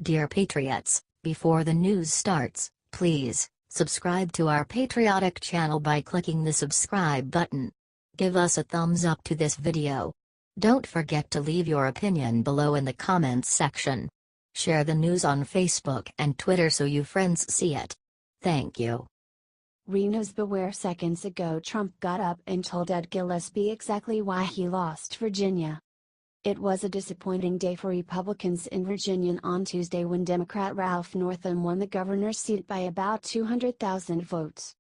Dear Patriots, before the news starts, please subscribe to our patriotic channel by clicking the subscribe button. Give us a thumbs up to this video. Don't forget to leave your opinion below in the comments section. Share the news on Facebook and Twitter so you friends see it. Thank you. RINOs beware. Seconds ago Trump got up and told Ed Gillespie exactly why he lost Virginia. It was a disappointing day for Republicans in Virginia on Tuesday when Democrat Ralph Northam won the governor's seat by about 200,000 votes.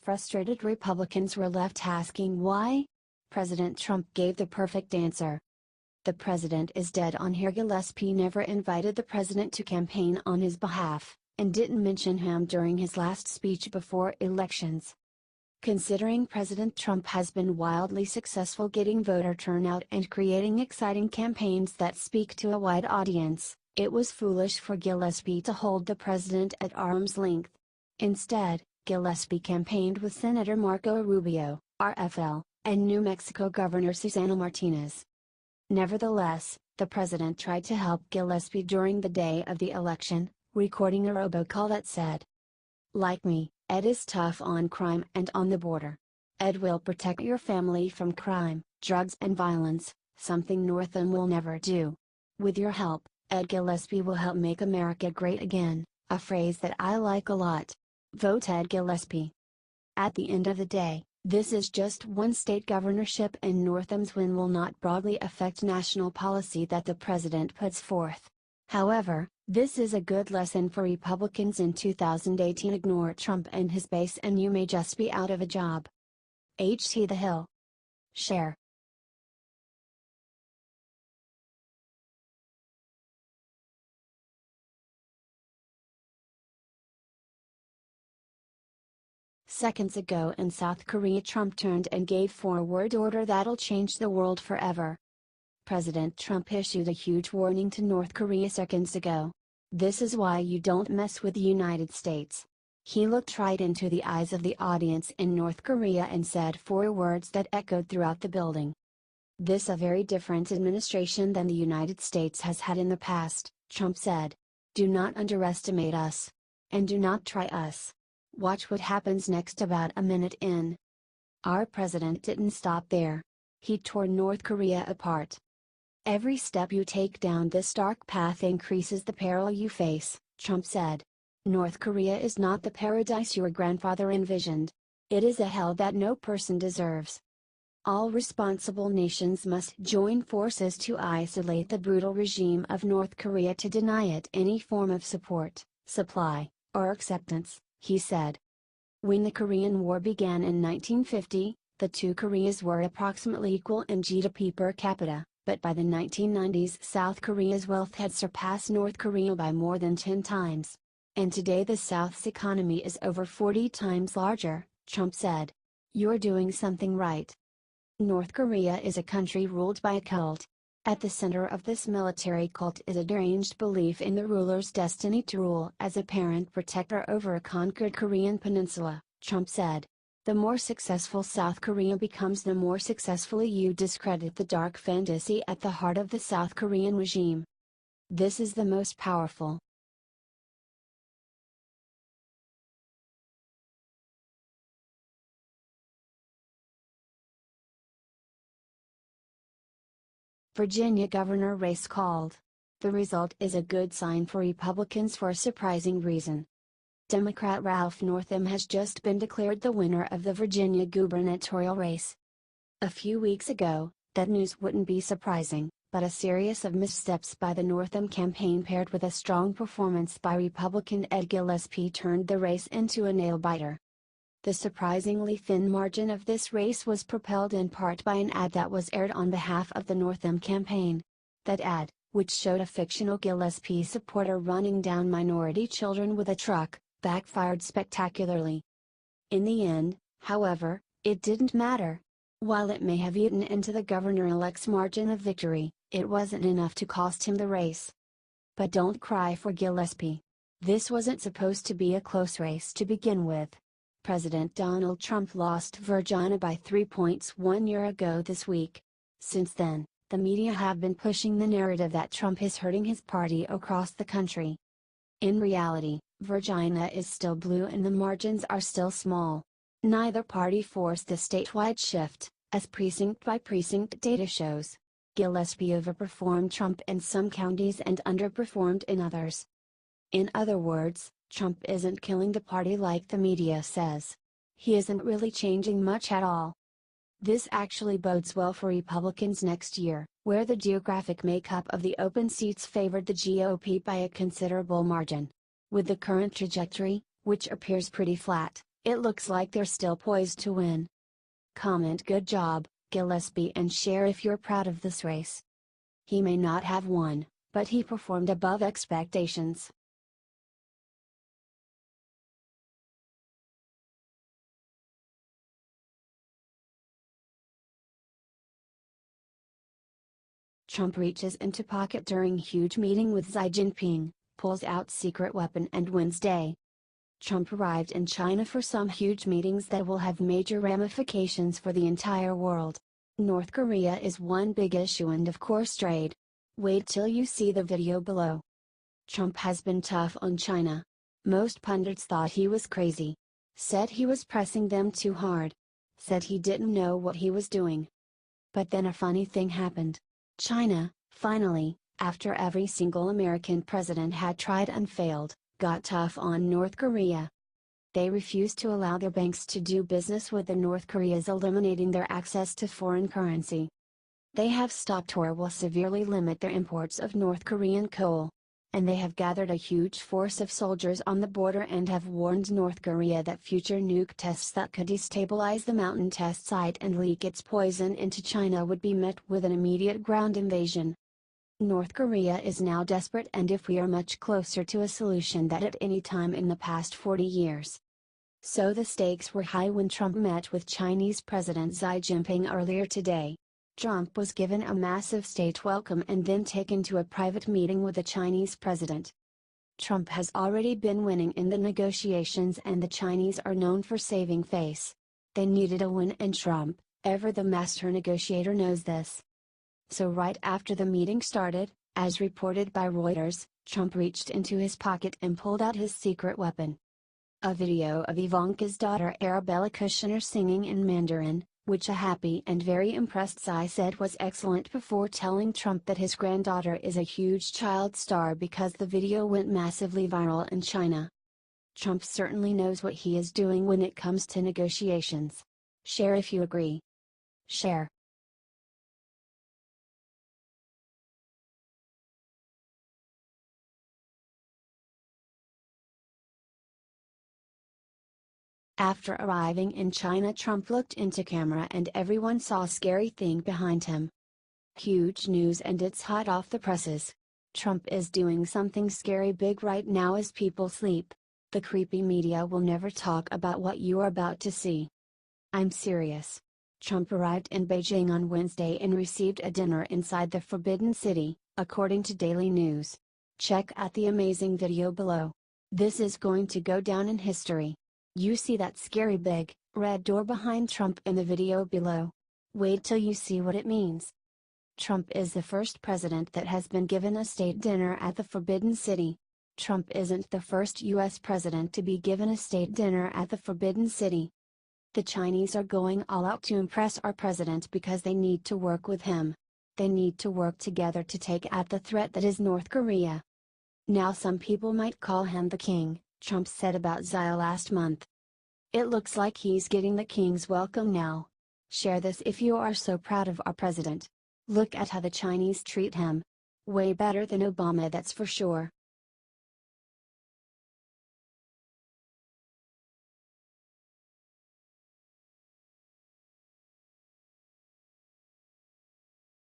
Frustrated Republicans were left asking why? President Trump gave the perfect answer. The president is dead on here. Gillespie never invited the president to campaign on his behalf, and didn't mention him during his last speech before elections. Considering President Trump has been wildly successful getting voter turnout and creating exciting campaigns that speak to a wide audience, it was foolish for Gillespie to hold the president at arm's length. Instead, Gillespie campaigned with Senator Marco Rubio, RFL, and New Mexico Governor Susana Martinez. Nevertheless, the president tried to help Gillespie during the day of the election, recording a robocall that said, "Like me, Ed is tough on crime and on the border. Ed will protect your family from crime, drugs and violence, something Northam will never do. With your help, Ed Gillespie will help make America great again," a phrase that I like a lot. Vote Ed Gillespie. At the end of the day, this is just one state governorship and Northam's win will not broadly affect national policy that the president puts forth. However, this is a good lesson for Republicans in 2018. Ignore Trump and his base and you may just be out of a job. HT The Hill. Share. Seconds ago in South Korea Trump turned and gave forward order that'll change the world forever. President Trump issued a huge warning to North Korea seconds ago. "This is why you don't mess with the United States." He looked right into the eyes of the audience in North Korea and said 4 words that echoed throughout the building. "This a very different administration than the United States has had in the past," Trump said. "Do not underestimate us. And do not try us. Watch what happens next." About a minute in, our president didn't stop there. He tore North Korea apart. "Every step you take down this dark path increases the peril you face," Trump said. "North Korea is not the paradise your grandfather envisioned. It is a hell that no person deserves. All responsible nations must join forces to isolate the brutal regime of North Korea, to deny it any form of support, supply, or acceptance," he said. When the Korean War began in 1950, the two Koreas were approximately equal in GDP per capita. But by the 1990s South Korea's wealth had surpassed North Korea by more than 10 times. And today the South's economy is over 40 times larger, Trump said. "You're doing something right. North Korea is a country ruled by a cult. At the center of this military cult is a deranged belief in the ruler's destiny to rule as a parent protector over a conquered Korean peninsula," Trump said. "The more successful South Korea becomes, the more successfully you discredit the dark fantasy at the heart of the South Korean regime. This is the most powerful, Virginia governor race called. The result is a good sign for Republicans for a surprising reason. Democrat Ralph Northam has just been declared the winner of the Virginia gubernatorial race. A few weeks ago, that news wouldn't be surprising, but a series of missteps by the Northam campaign paired with a strong performance by Republican Ed Gillespie turned the race into a nail-biter. The surprisingly thin margin of this race was propelled in part by an ad that was aired on behalf of the Northam campaign. That ad, which showed a fictional Gillespie supporter running down minority children with a truck, backfired spectacularly. In the end, however, it didn't matter. While it may have eaten into the governor-elect's margin of victory, it wasn't enough to cost him the race. But don't cry for Gillespie. This wasn't supposed to be a close race to begin with. President Donald Trump lost Virginia by 3 points 1 year ago this week. Since then, The media have been pushing the narrative that Trump is hurting his party across the country. In reality, Virginia is still blue and the margins are still small. Neither party forced a statewide shift, as precinct by precinct data shows. Gillespie overperformed Trump in some counties and underperformed in others. In other words, Trump isn't killing the party like the media says. He isn't really changing much at all. This actually bodes well for Republicans next year, where the geographic makeup of the open seats favored the GOP by a considerable margin. With the current trajectory, which appears pretty flat, it looks like they're still poised to win. Comment "Good job, Gillespie" and share if you're proud of this race. He may not have won, but he performed above expectations. Trump reaches into pocket during huge meeting with Xi Jinping, pulls out secret weapon and wins day. Trump arrived in China for some huge meetings that will have major ramifications for the entire world. North Korea is one big issue and of course trade. Wait till you see the video below. Trump has been tough on China. Most pundits thought he was crazy. Said he was pressing them too hard. Said he didn't know what he was doing. But then a funny thing happened. China, finally, after every single American president had tried and failed, got tough on North Korea. They refused to allow their banks to do business with the North Koreas, eliminating their access to foreign currency. They have stopped or will severely limit their imports of North Korean coal. And they have gathered a huge force of soldiers on the border and have warned North Korea that future nuke tests that could destabilize the mountain test site and leak its poison into China would be met with an immediate ground invasion. North Korea is now desperate, and if we are much closer to a solution than at any time in the past 40 years. So the stakes were high when Trump met with Chinese President Xi Jinping earlier today. Trump was given a massive state welcome and then taken to a private meeting with the Chinese president. Trump has already been winning in the negotiations and the Chinese are known for saving face. They needed a win and Trump, ever the master negotiator, knows this. So right after the meeting started, as reported by Reuters, Trump reached into his pocket and pulled out his secret weapon. A video of Ivanka's daughter Arabella Kushner singing in Mandarin, which a happy and very impressed Xi said was excellent, before telling Trump that his granddaughter is a huge child star because the video went massively viral in China. Trump certainly knows what he is doing when it comes to negotiations. Share if you agree. Share. After arriving in China, Trump looked into camera and everyone saw a scary thing behind him. Huge news, and it's hot off the presses. Trump is doing something scary big right now as people sleep. The creepy media will never talk about what you are about to see. I'm serious. Trump arrived in Beijing on Wednesday and received a dinner inside the Forbidden City, according to Daily News. Check out the amazing video below. This is going to go down in history. You see that scary big, red door behind Trump in the video below? Wait till you see what it means. Trump is the first president that has been given a state dinner at the Forbidden City. Trump isn't the first U.S. president to be given a state dinner at the Forbidden City. The Chinese are going all out to impress our president because they need to work with him. They need to work together to take out the threat that is North Korea. Now some people might call him the king, Trump said about Xi last month. It looks like he's getting the king's welcome now. Share this if you are so proud of our president. Look at how the Chinese treat him. Way better than Obama, that's for sure.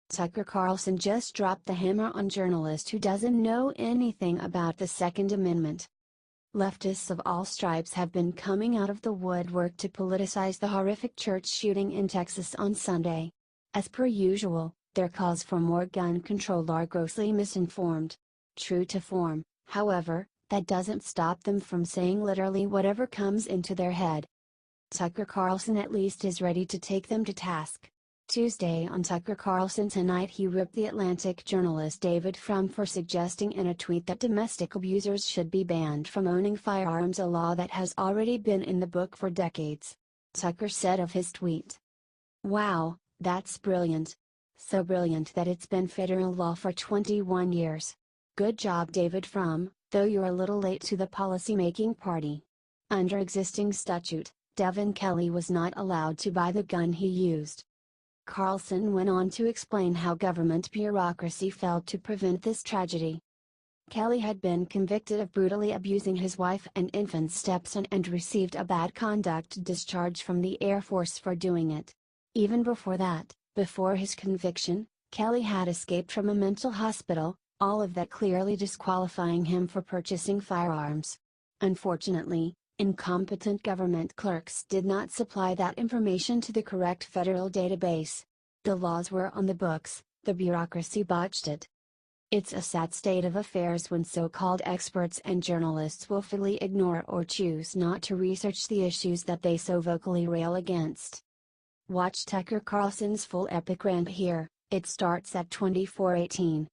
Tucker Carlson just dropped the hammer on journalist who doesn't know anything about the Second Amendment. Leftists of all stripes have been coming out of the woodwork to politicize the horrific church shooting in Texas on Sunday. As per usual, their calls for more gun control are grossly misinformed. True to form, however, that doesn't stop them from saying literally whatever comes into their head. Tucker Carlson at least is ready to take them to task. Tuesday on Tucker Carlson Tonight, he ripped the Atlantic journalist David Frum for suggesting in a tweet that domestic abusers should be banned from owning firearms, a law that has already been in the book for decades. Tucker said of his tweet, "Wow, that's brilliant. So brilliant that it's been federal law for 21 years. Good job, David Frum, though you're a little late to the policy-making party." Under existing statute, Devin Kelley was not allowed to buy the gun he used. Carlson went on to explain how government bureaucracy failed to prevent this tragedy. Kelley had been convicted of brutally abusing his wife and infant stepson and received a bad conduct discharge from the Air Force for doing it. Even before that, before his conviction, Kelley had escaped from a mental hospital, all of that clearly disqualifying him for purchasing firearms. Unfortunately, incompetent government clerks did not supply that information to the correct federal database. The laws were on the books, the bureaucracy botched it. It's a sad state of affairs when so-called experts and journalists willfully ignore or choose not to research the issues that they so vocally rail against. Watch Tucker Carlson's full epic rant here. It starts at 24:18.